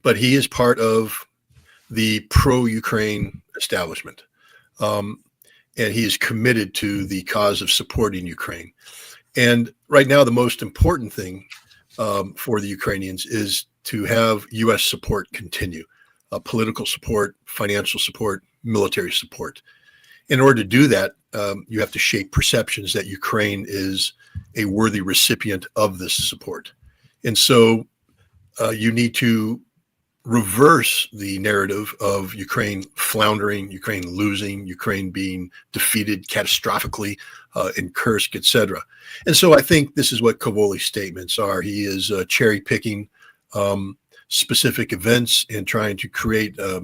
but he is part of the pro-Ukraine establishment. And he is committed to the cause of supporting Ukraine. And right now, the most important thing for the Ukrainians is to have U.S. support continue, political support, financial support, military support. In order to do that, you have to shape perceptions that Ukraine is a worthy recipient of this support. And so you need to reverse the narrative of Ukraine floundering, Ukraine losing, Ukraine being defeated catastrophically in Kursk, etc. And so I think this is what Cavoli's statements are. He is cherry picking specific events and trying to create a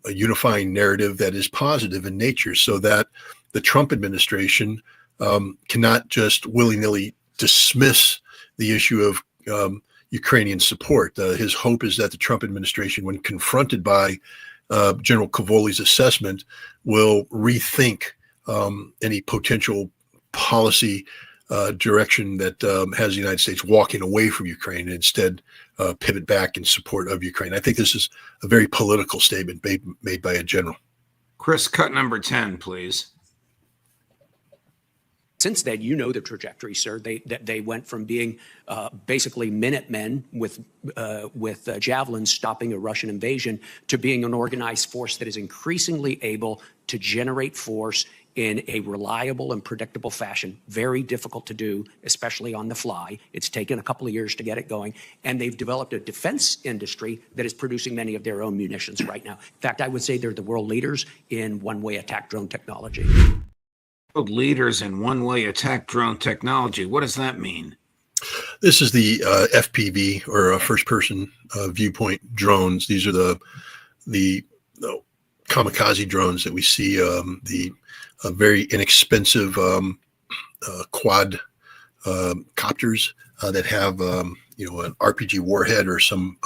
unifying narrative that is positive in nature, so that the Trump administration cannot just willy-nilly dismiss the issue of Ukrainian support. His hope is that the Trump administration, when confronted by General Cavoli's assessment, will rethink any potential policy direction that has the United States walking away from Ukraine and instead pivot back in support of Ukraine. I think this is a very political statement made by a general. Chris, cut number 10, please. Since then, you know the trajectory, sir. They went from being basically Minutemen with javelins stopping a Russian invasion to being an organized force that is increasingly able to generate force in a reliable and predictable fashion. Very difficult to do, especially on the fly. It's taken a couple of years to get it going. And they've developed a defense industry that is producing many of their own munitions right now. In fact, I would say they're the world leaders in one-way attack drone technology. Leaders in one-way attack drone technology. What does that mean? This is the FPV, or first-person viewpoint drones. These are the kamikaze drones that we see. The very inexpensive quad copters that have an RPG warhead or some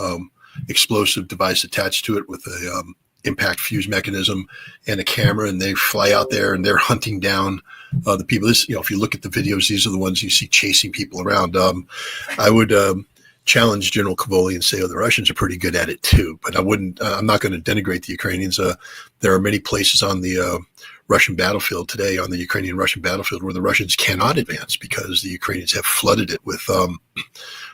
explosive device attached to it with a impact fuse mechanism and a camera, and they fly out there and they're hunting down the people. This, if you look at the videos, these are the ones you see chasing people around. I would challenge General Cavoli and say, the Russians are pretty good at it too, but I'm not going to denigrate the Ukrainians. There are many places on the Russian battlefield today, on the Ukrainian-Russian battlefield, where the Russians cannot advance because the Ukrainians have flooded it with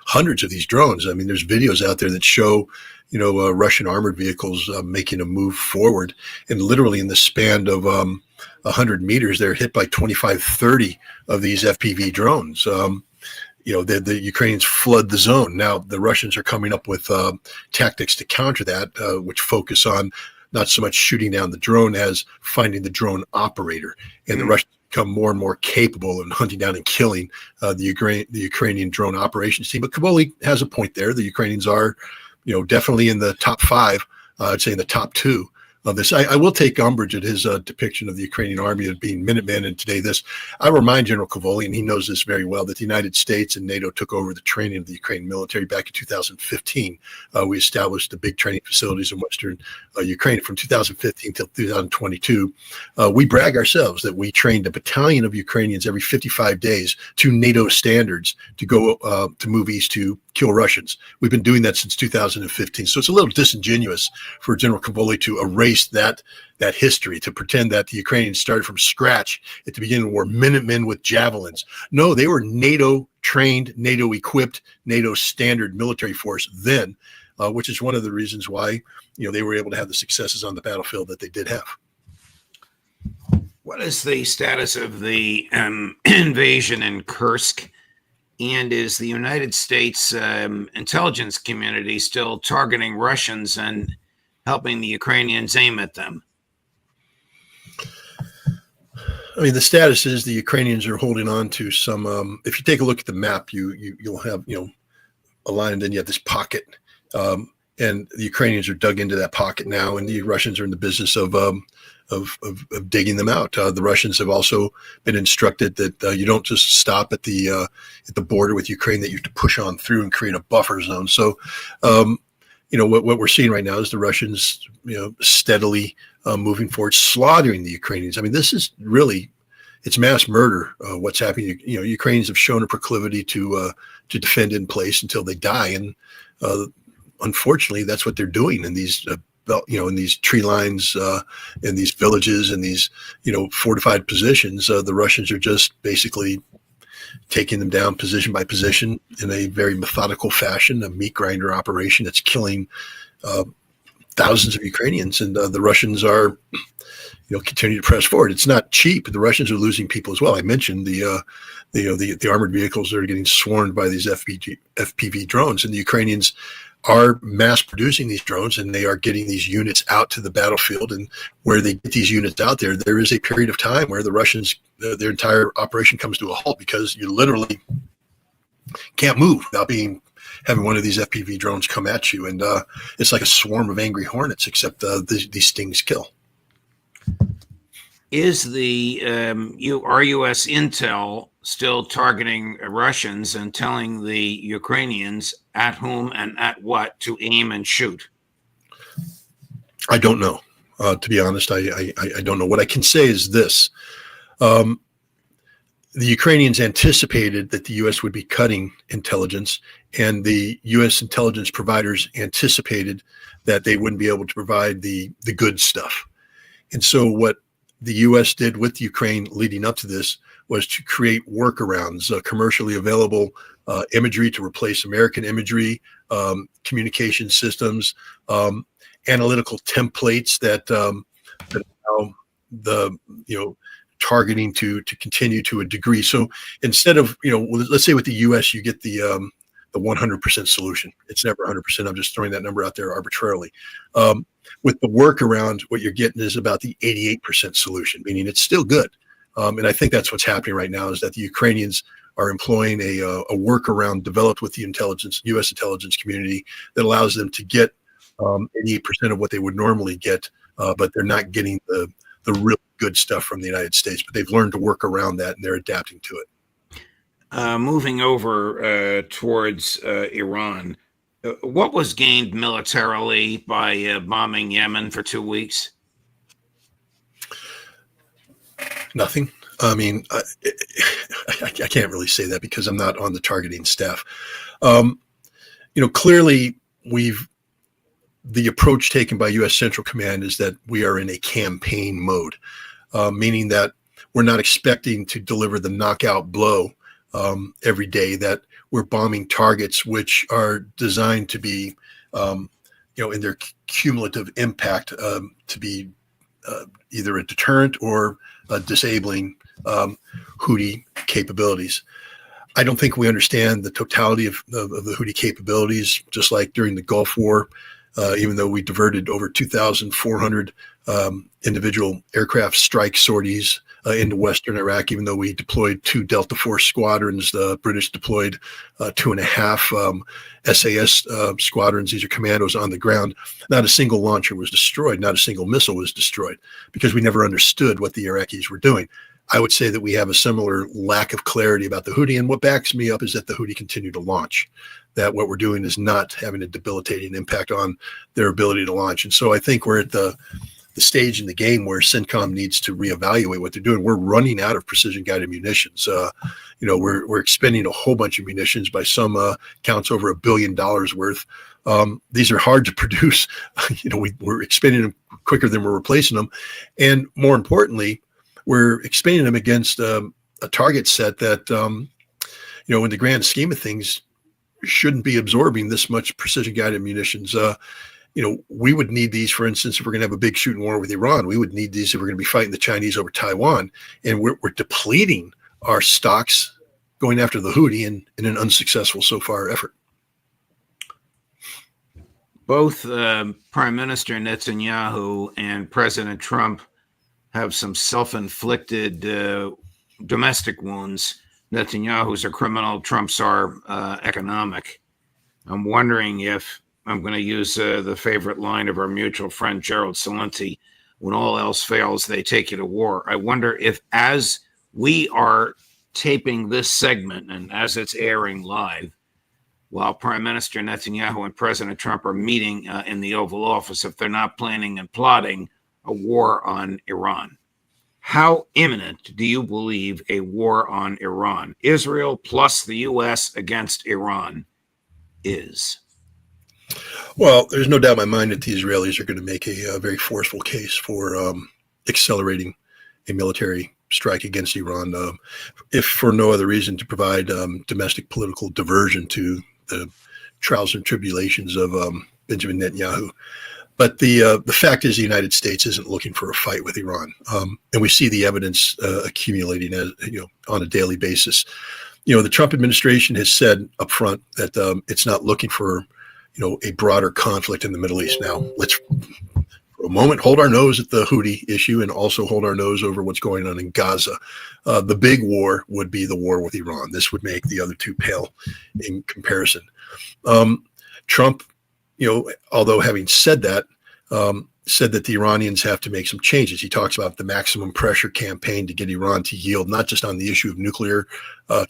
hundreds of these drones. I mean, there's videos out there that show Russian armored vehicles making a move forward, and literally in the span of 100 meters, they're hit by 25, 30 of these FPV drones. The Ukrainians flood the zone. Now the Russians are coming up with tactics to counter that, which focus on not so much shooting down the drone as finding the drone operator. And the Russians become more and more capable in hunting down and killing the Ukrainian drone operations team. But Cavoli has a point there. The Ukrainians are definitely in the top 5, I'd say in the top 2 of this. I will take umbrage at his depiction of the Ukrainian army as being Minutemen, and today this. I remind General Cavoli, and he knows this very well, that the United States and NATO took over the training of the Ukrainian military back in 2015. We established the big training facilities in Western Ukraine from 2015 till 2022. We brag ourselves that we trained a battalion of Ukrainians every 55 days to NATO standards to go to move east to kill Russians. We've been doing that since 2015. So it's a little disingenuous for General Cavoli to erase that history, to pretend that the Ukrainians started from scratch at the beginning of the war, Minutemen with javelins. No, they were NATO trained, NATO equipped, NATO standard military force then, which is one of the reasons why they were able to have the successes on the battlefield that they did have. What is the status of the invasion in Kursk? And is the United States intelligence community still targeting Russians and helping the Ukrainians aim at them? I mean, the status is the Ukrainians are holding on to some. If you take a look at the map, you'll have a line, and then you have this pocket, and the Ukrainians are dug into that pocket now, and the Russians are in the business of digging them out. The Russians have also been instructed that you don't just stop at the border with Ukraine; that you have to push on through and create a buffer zone. So, what we're seeing right now is the Russians, steadily moving forward, slaughtering the Ukrainians. I mean, this is really, it's mass murder. What's happening? Ukrainians have shown a proclivity to defend in place until they die, and unfortunately, that's what they're doing in these, in these tree lines, in these villages, in these, fortified positions. The Russians are just basically taking them down position by position in a very methodical fashion, a meat grinder operation that's killing thousands of Ukrainians, and the Russians are, continue to press forward. It's not cheap. The Russians are losing people as well. I mentioned the armored vehicles that are getting swarmed by these FPV drones, and the Ukrainians are mass producing these drones, and they are getting these units out to the battlefield. And where they get these units out there, there is a period of time where the Russians, their entire operation comes to a halt, because you literally can't move without having one of these FPV drones come at you. And it's like a swarm of angry hornets, except these things kill. Is the our U.S. intel still targeting Russians and telling the Ukrainians at whom and at what to aim and shoot? I don't know. To be honest, I don't know. What I can say is this. The Ukrainians anticipated that the U.S. would be cutting intelligence, and the U.S. intelligence providers anticipated that they wouldn't be able to provide the good stuff. And so what the U.S. did with Ukraine leading up to this was to create workarounds, commercially available imagery to replace American imagery, communication systems, analytical templates that allow the targeting to continue to a degree. So instead of let's say with the U.S. you get the 100% solution. It's never 100%. I'm just throwing that number out there arbitrarily. With the workaround, what you're getting is about the 88% solution, meaning it's still good. And I think that's what's happening right now, is that the Ukrainians are employing a workaround developed with the U.S. intelligence community that allows them to get 88% of what they would normally get, but they're not getting the real good stuff from the United States. But they've learned to work around that, and they're adapting to it. Moving over towards Iran, what was gained militarily by bombing Yemen for 2 weeks? Nothing. I mean, I can't really say that because I'm not on the targeting staff. Clearly, the approach taken by U.S. Central Command is that we are in a campaign mode, meaning that we're not expecting to deliver the knockout blow every day, that we're bombing targets which are designed to be, in their cumulative impact, to be either a deterrent or disabling Houthi capabilities. I don't think we understand the totality of the Houthi capabilities, just like during the Gulf War, even though we diverted over 2,400 individual aircraft strike sorties into Western Iraq, even though we deployed 2 Delta Force squadrons. The British deployed 2.5 SAS squadrons. These are commandos on the ground. Not a single launcher was destroyed. Not a single missile was destroyed, because we never understood what the Iraqis were doing. I would say that we have a similar lack of clarity about the Houthi, and what backs me up is that the Houthi continue to launch, that what we're doing is not having a debilitating impact on their ability to launch. And so I think we're at the stage in the game where CENTCOM needs to reevaluate what they're doing. We're running out of precision-guided munitions. We're expending a whole bunch of munitions, by some counts over $1 billion worth. These are hard to produce. We're expending them quicker than we're replacing them, and more importantly, we're expanding them against a target set that, in the grand scheme of things, shouldn't be absorbing this much precision-guided munitions. We would need these, for instance, if we're going to have a big shooting war with Iran. We would need these if we're going to be fighting the Chinese over Taiwan. And we're depleting our stocks going after the Houthi in an unsuccessful so far effort. Both Prime Minister Netanyahu and President Trump have some self-inflicted domestic wounds. Netanyahu's a criminal, Trump's are economic. I'm wondering if, I'm going to use the favorite line of our mutual friend Gerald Celente, when all else fails, they take you to war. I wonder if, as we are taping this segment and as it's airing live, while Prime Minister Netanyahu and President Trump are meeting in the Oval Office, if they're not planning and plotting a war on Iran. How imminent do you believe a war on Iran, Israel plus the U.S. against Iran, is? Well, there's no doubt in my mind that the Israelis are going to make a very forceful case for accelerating a military strike against Iran, if for no other reason to provide domestic political diversion to the trials and tribulations of Benjamin Netanyahu. But the fact is, the United States isn't looking for a fight with Iran, and we see the evidence accumulating, as on a daily basis. The Trump administration has said up front that it's not looking for a broader conflict in the Middle East. Now, let's for a moment hold our nose at the Houthi issue and also hold our nose over what's going on in Gaza. The big war would be the war with Iran. This would make the other two pale in comparison. Trump, although having said that the Iranians have to make some changes. He talks about the maximum pressure campaign to get Iran to yield, not just on the issue of nuclear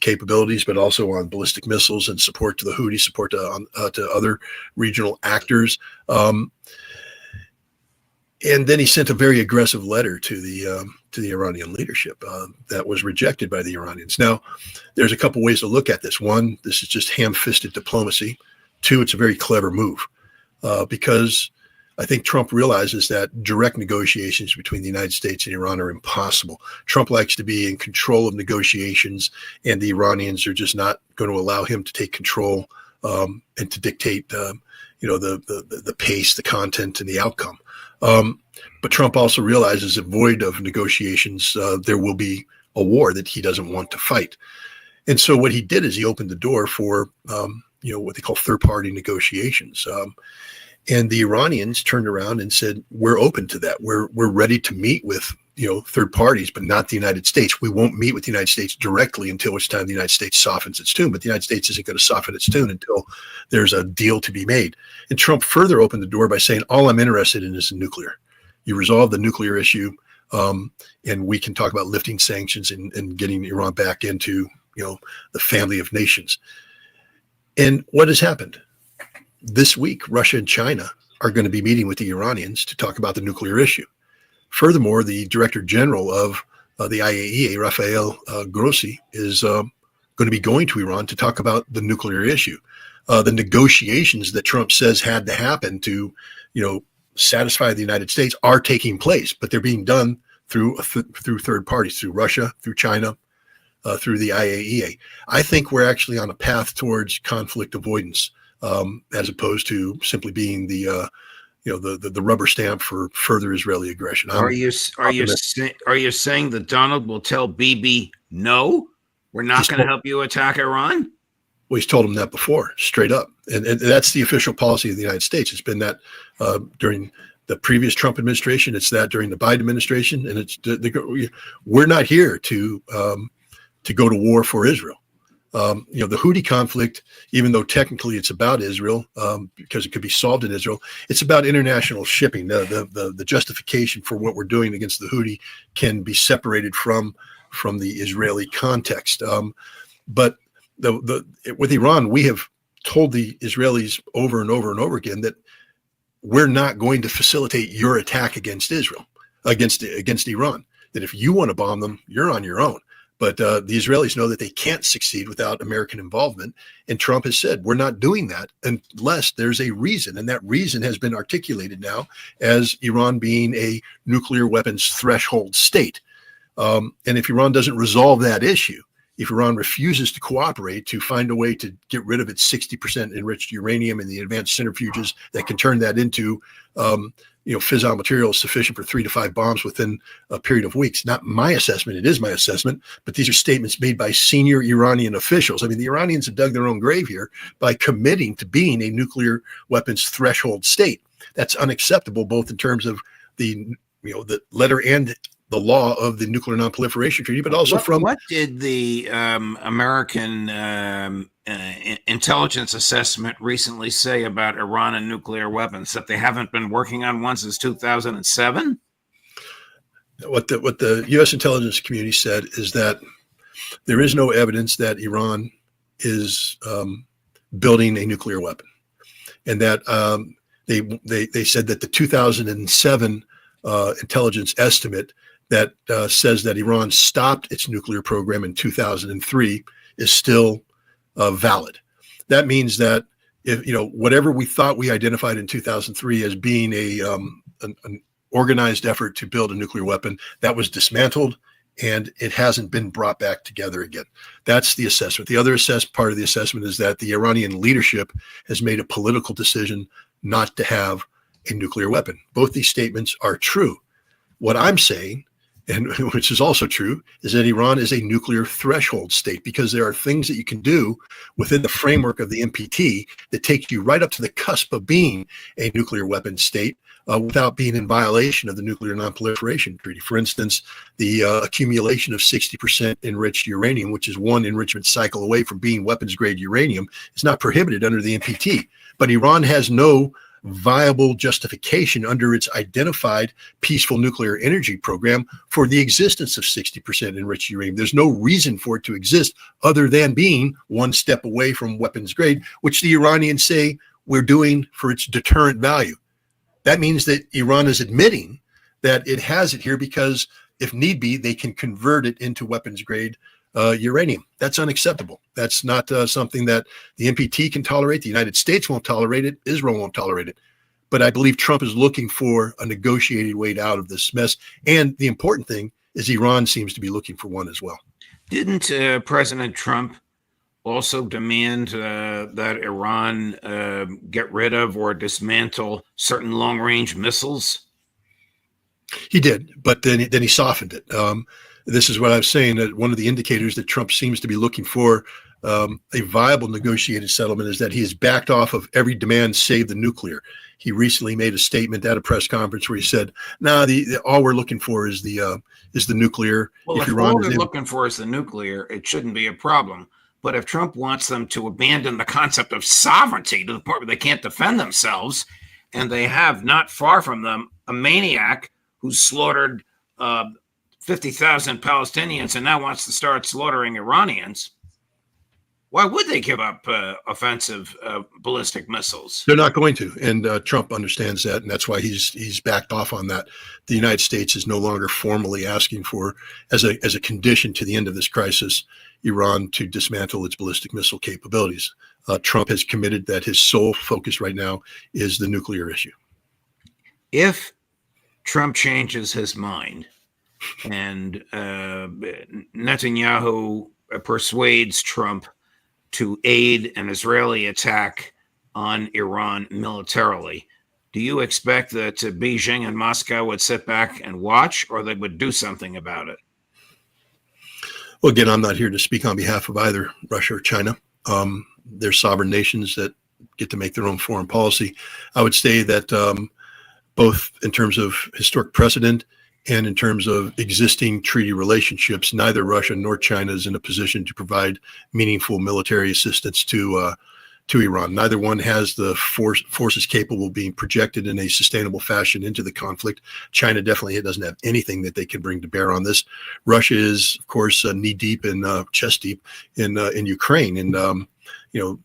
capabilities, but also on ballistic missiles and support to the Houthi, support to other regional actors. And then he sent a very aggressive letter to the Iranian leadership that was rejected by the Iranians. Now, there's a couple ways to look at this. One, this is just ham-fisted diplomacy. Two, it's a very clever move because I think Trump realizes that direct negotiations between the United States and Iran are impossible. Trump likes to be in control of negotiations, and the Iranians are just not going to allow him to take control and to dictate, the pace, the content, and the outcome. But Trump also realizes that void of negotiations, there will be a war that he doesn't want to fight. And so what he did is he opened the door for, what they call third-party negotiations. And the Iranians turned around and said, we're open to that. We're ready to meet with, third parties, but not the United States. We won't meet with the United States directly until which time the United States softens its tune. But the United States isn't going to soften its tune until there's a deal to be made. And Trump further opened the door by saying, all I'm interested in is nuclear. You resolve the nuclear issue, and we can talk about lifting sanctions and getting Iran back into, the family of nations. And what has happened? This week, Russia and China are going to be meeting with the Iranians to talk about the nuclear issue. Furthermore, the Director General of the IAEA, Rafael Grossi, is going to be going to Iran to talk about the nuclear issue. The negotiations that Trump says had to happen to, satisfy the United States are taking place, but they're being done through third parties, through Russia, through China, through the IAEA. I think we're actually on a path towards conflict avoidance. As opposed to simply being the rubber stamp for further Israeli aggression. Are you saying that Donald will tell Bibi, no, we're not going to help you attack Iran? Well, he's told him that before, straight up, and that's the official policy of the United States. It's been that during the previous Trump administration. It's that during the Biden administration, and we're not here to go to war for Israel. The Houthi conflict, even though technically it's about Israel, because it could be solved in Israel, it's about international shipping. The justification for what we're doing against the Houthi can be separated from the Israeli context. But with Iran, we have told the Israelis over and over and over again that we're not going to facilitate your attack against Israel, against Iran. That if you want to bomb them, you're on your own. But the Israelis know that they can't succeed without American involvement. And Trump has said, we're not doing that unless there's a reason. And that reason has been articulated now as Iran being a nuclear weapons threshold state. And if Iran doesn't resolve that issue, if Iran refuses to cooperate to find a way to get rid of its 60% enriched uranium and the advanced centrifuges that can turn that into fissile material sufficient for 3 to 5 bombs within a period of weeks. Not my assessment. It is my assessment, but these are statements made by senior Iranian officials. I mean, the Iranians have dug their own grave here by committing to being a nuclear weapons threshold state. That's unacceptable, both in terms of the letter and the law of the Nuclear Nonproliferation Treaty, but also what did the American intelligence assessment recently say about Iran and nuclear weapons, that they haven't been working on one since 2007? What the U.S. intelligence community said is that there is no evidence that Iran is building a nuclear weapon, and that they said that the 2007 intelligence estimate that says that Iran stopped its nuclear program in 2003 is still valid. That means that if whatever we thought we identified in 2003 as being an organized effort to build a nuclear weapon, that was dismantled, and it hasn't been brought back together again. That's the assessment. The other part of the assessment is that the Iranian leadership has made a political decision not to have a nuclear weapon. Both these statements are true. What I'm saying, and which is also true, is that Iran is a nuclear threshold state, because there are things that you can do within the framework of the NPT that take you right up to the cusp of being a nuclear weapon state without being in violation of the Nuclear Non-Proliferation Treaty. For instance, the accumulation of 60% enriched uranium, which is one enrichment cycle away from being weapons-grade uranium, is not prohibited under the NPT. But Iran has no viable justification under its identified peaceful nuclear energy program for the existence of 60% enriched uranium. There's no reason for it to exist other than being one step away from weapons grade, which the Iranians say we're doing for its deterrent value. That means that Iran is admitting that it has it here because, if need be, they can convert it into weapons grade uranium. That's unacceptable. That's not something that the NPT can tolerate. The United States won't tolerate it. Israel won't tolerate it. But I believe Trump is looking for a negotiated way out of this mess. And the important thing is Iran seems to be looking for one as well. Didn't President Trump also demand that Iran get rid of or dismantle certain long-range missiles? He did, but then he softened it. This is what I was saying, that one of the indicators that Trump seems to be looking for a viable negotiated settlement is that he has backed off of every demand save the nuclear. He recently made a statement at a press conference where he said, "No, all we're looking for is the nuclear." Well, if all they're looking for is the nuclear, it shouldn't be a problem. But if Trump wants them to abandon the concept of sovereignty to the point where they can't defend themselves, and they have not far from them a maniac who slaughtered 50,000 Palestinians and now wants to start slaughtering Iranians, why would they give up offensive ballistic missiles? They're not going to, and Trump understands that, and that's why he's backed off on that. The United States is no longer formally asking for, as a condition to the end of this crisis, Iran to dismantle its ballistic missile capabilities. Trump has committed that his sole focus right now is the nuclear issue. If Trump changes his mind and Netanyahu persuades Trump to aid an Israeli attack on Iran militarily, do you expect that Beijing and Moscow would sit back and watch, or they would do something about it? Well, again, I'm not here to speak on behalf of either Russia or China. They're sovereign nations that get to make their own foreign policy. I would say that both in terms of historic precedent and in terms of existing treaty relationships, neither Russia nor China is in a position to provide meaningful military assistance to Iran. Neither one has the forces capable of being projected in a sustainable fashion into the conflict. China definitely doesn't have anything that they can bring to bear on this. Russia is, of course, knee deep and chest deep in Ukraine, and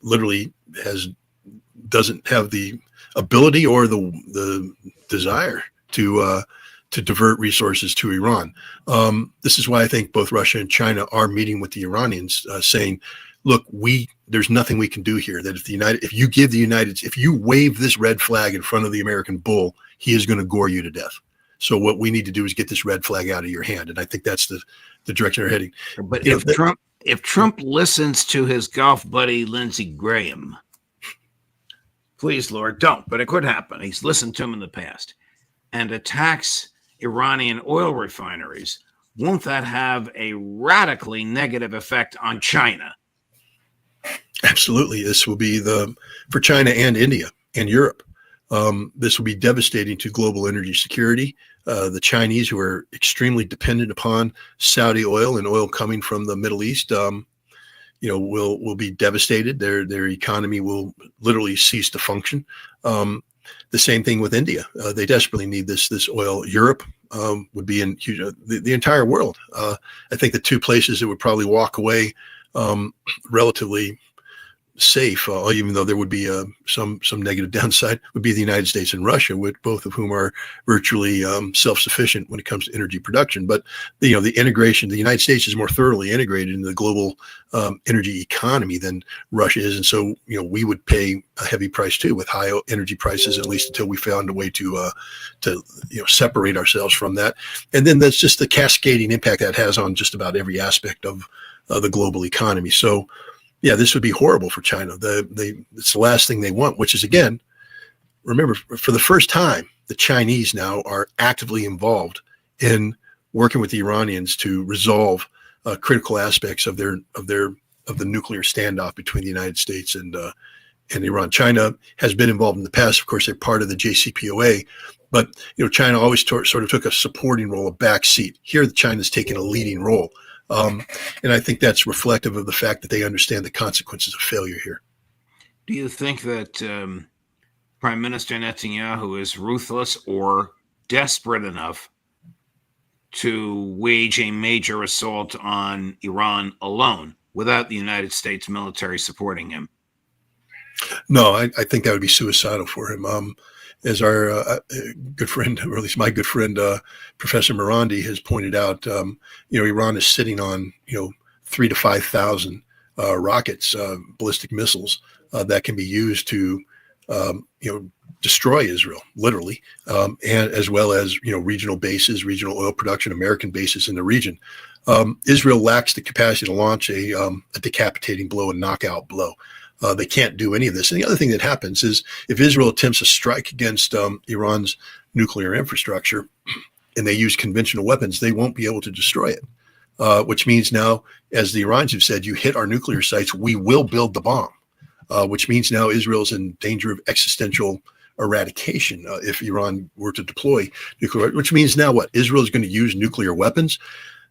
literally doesn't have the ability or the desire to divert resources to Iran. This is why I think both Russia and China are meeting with the Iranians, saying, "Look, there's nothing we can do here. That if you wave this red flag in front of the American bull, he is going to gore you to death. So what we need to do is get this red flag out of your hand." And I think that's the direction they're heading. But if Trump listens to his golf buddy Lindsey Graham, please, Lord, don't. But it could happen. He's listened to him in the past, and attacks Iranian oil refineries. Won't that have a radically negative effect on China? Absolutely. This will be for China and India and Europe. This will be devastating to global energy security. The Chinese, who are extremely dependent upon Saudi oil and oil coming from the Middle East, will be devastated. Their economy will literally cease to function. The same thing with India. They desperately need this oil. Europe would be in huge, the entire world. I think the two places that would probably walk away relatively safe, even though there would be some negative downside, would be the United States and Russia, with both of whom are virtually self-sufficient when it comes to energy production. But the integration, the United States is more thoroughly integrated into the global energy economy than Russia is, and so we would pay a heavy price too with high energy prices, at least until we found a way to separate ourselves from that. And then that's just the cascading impact that has on just about every aspect of the global economy. So. Yeah, this would be horrible for China. It's the last thing they want, which is, again, remember, for the first time, the Chinese now are actively involved in working with the Iranians to resolve critical aspects of the nuclear standoff between the United States and Iran. China has been involved in the past. Of course, they're part of the JCPOA, but China always sort of took a supporting role, a back seat. Here, China's taken a leading role. And I think that's reflective of the fact that they understand the consequences of failure here. Do you think that Prime Minister Netanyahu is ruthless or desperate enough to wage a major assault on Iran alone without the United States military supporting him? No, I think that would be suicidal for him. As our good friend, or at least my good friend, Professor Morandi has pointed out, Iran is sitting on 3,000 to 5,000 rockets, ballistic missiles that can be used to destroy Israel, literally, and as well as regional bases, regional oil production, American bases in the region. Israel lacks the capacity to launch a decapitating blow, a knockout blow. They can't do any of this. And the other thing that happens is if Israel attempts a strike against Iran's nuclear infrastructure and they use conventional weapons, they won't be able to destroy it, which means now, as the Iranians have said, you hit our nuclear sites, we will build the bomb, which means now Israel's in danger of existential eradication if Iran were to deploy nuclear, which means now what? Israel is going to use nuclear weapons.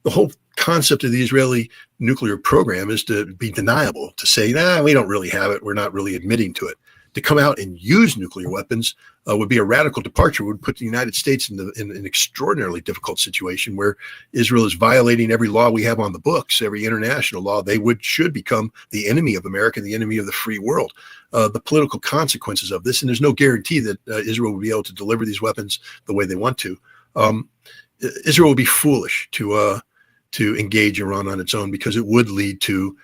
The whole concept of the Israeli nuclear program is to be deniable, to say, we don't really have it. We're not really admitting to it. To come out and use nuclear weapons would be a radical departure, would put the United States in an extraordinarily difficult situation where Israel is violating every law we have on the books, every international law. They should become the enemy of America, the enemy of the free world. The political consequences of this, and there's no guarantee that Israel will be able to deliver these weapons the way they want to. Israel would be foolish to engage Iran on its own, because it would lead to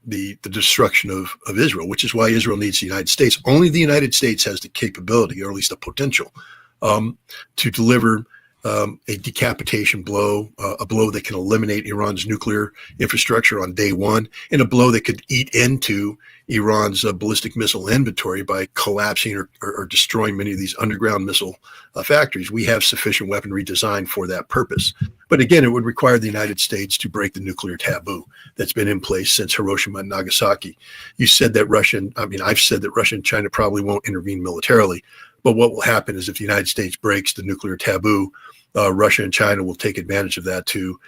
the destruction of Israel, which is why Israel needs the United States. Only the United States has the capability, or at least the potential, to deliver a decapitation blow, a blow that can eliminate Iran's nuclear infrastructure on day one, and a blow that could eat into Iran's ballistic missile inventory by collapsing or destroying many of these underground missile factories. We have sufficient weaponry designed for that purpose. But again, it would require the United States to break the nuclear taboo that's been in place since Hiroshima and Nagasaki. You said that I've said that Russia and China probably won't intervene militarily. But what will happen is if the United States breaks the nuclear taboo, Russia and China will take advantage of that to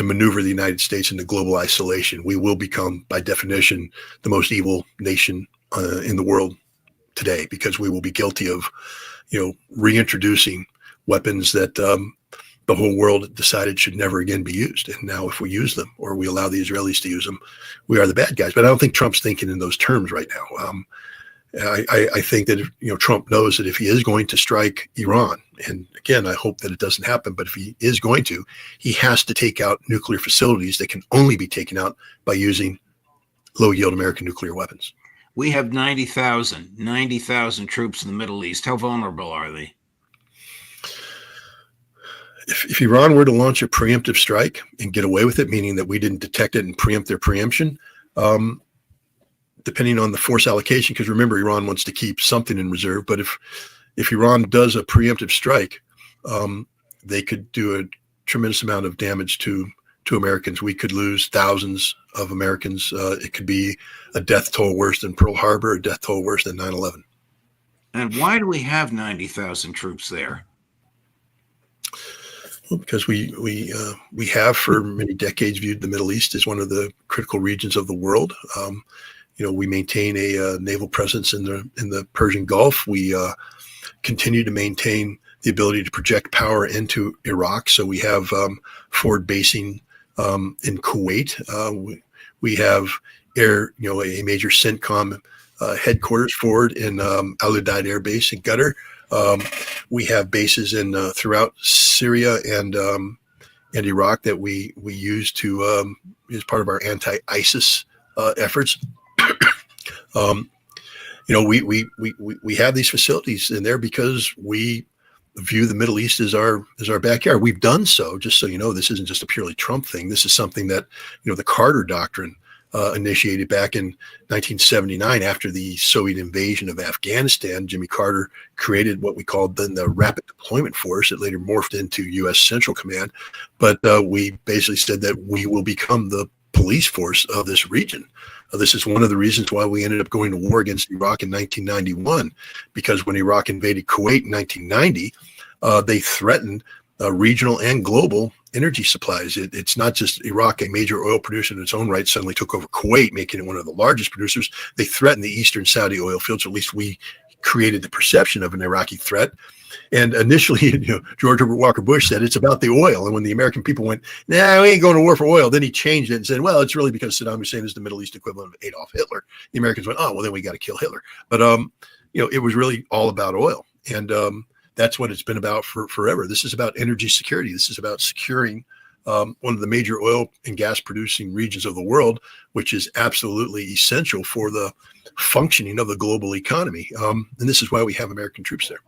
maneuver the United States into global isolation. We will become, by definition, the most evil nation in the world today, because we will be guilty of, reintroducing weapons that the whole world decided should never again be used. And now if we use them, or we allow the Israelis to use them, we are the bad guys. But I don't think Trump's thinking in those terms right now. I think that Trump knows that if he is going to strike Iran, and again, I hope that it doesn't happen, but if he is going to, he has to take out nuclear facilities that can only be taken out by using low-yield American nuclear weapons. We have 90,000 troops in the Middle East. How vulnerable are they? If Iran were to launch a preemptive strike and get away with it, meaning that we didn't detect it and preempt their preemption, depending on the force allocation, because remember, Iran wants to keep something in reserve. But if Iran does a preemptive strike, they could do a tremendous amount of damage to Americans. We could lose thousands of Americans. It could be a death toll worse than Pearl Harbor, a death toll worse than 9/11. And why do we have 90,000 troops there? Well, because we have for many decades viewed the Middle East as one of the critical regions of the world. We maintain a naval presence in the Persian Gulf. We continue to maintain the ability to project power into Iraq. So we have forward basing in Kuwait. We have a major CENTCOM headquarters forward in Al Udeid Air Base in Qatar. We have bases in throughout Syria and Iraq that we use to as part of our anti-ISIS efforts. We have these facilities in there because we view the Middle East as our backyard. We've done so, just so you know, this isn't just a purely Trump thing. This is something that, the Carter Doctrine initiated back in 1979 after the Soviet invasion of Afghanistan. Jimmy Carter created what we called then the Rapid Deployment Force. It later morphed into U.S. Central Command. But we basically said that we will become the police force of this region. This is one of the reasons why we ended up going to war against Iraq in 1991, because when Iraq invaded Kuwait in 1990, they threatened regional and global energy supplies. It's not just Iraq, a major oil producer in its own right, suddenly took over Kuwait, making it one of the largest producers. They threatened the eastern Saudi oil fields, or at least we created the perception of an Iraqi threat. And initially, George Herbert Walker Bush said it's about the oil. And when the American people went, "Nah, we ain't going to war for oil," then he changed it and said, "Well, it's really because Saddam Hussein is the Middle East equivalent of Adolf Hitler." The Americans went, "Oh, well, then we got to kill Hitler." But it was really all about oil, and that's what it's been about for forever. This is about energy security. This is about securing one of the major oil and gas producing regions of the world, which is absolutely essential for the functioning of the global economy. And this is why we have American troops there.